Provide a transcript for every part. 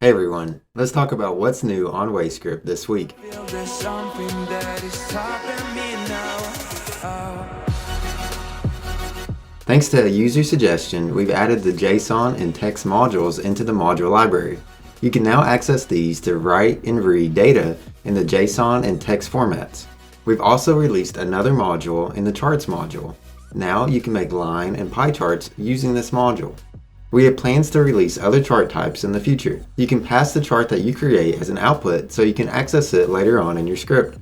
Hey everyone, let's talk about what's new on WayScript this week. Thanks to a user suggestion, we've added the JSON and text modules into the module library. You can now access these to write and read data in the JSON and text formats. We've also released another module in the charts module. Now you can make line and pie charts using this module. We have plans to release other chart types in the future. You can pass the chart that you create as an output so you can access it later on in your script.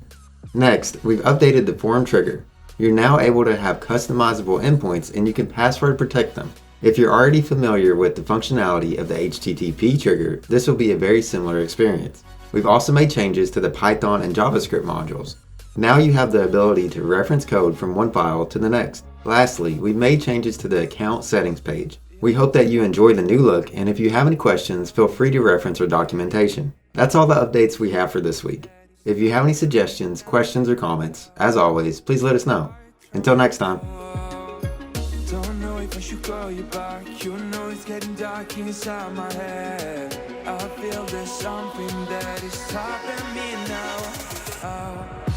Next, we've updated the form trigger. You're now able to have customizable endpoints and you can password protect them. If you're already familiar with the functionality of the HTTP trigger, this will be a very similar experience. We've also made changes to the Python and JavaScript modules. Now you have the ability to reference code from one file to the next. Lastly, we've made changes to the account settings page. We hope that you enjoy the new look, and if you have any questions, feel free to reference our documentation. That's all the updates we have for this week. If you have any suggestions, questions, or comments, as always, please let us know. Until next time. Don't know if I should call you back. You know it's getting dark inside my head. I feel there's something that is stopping me now.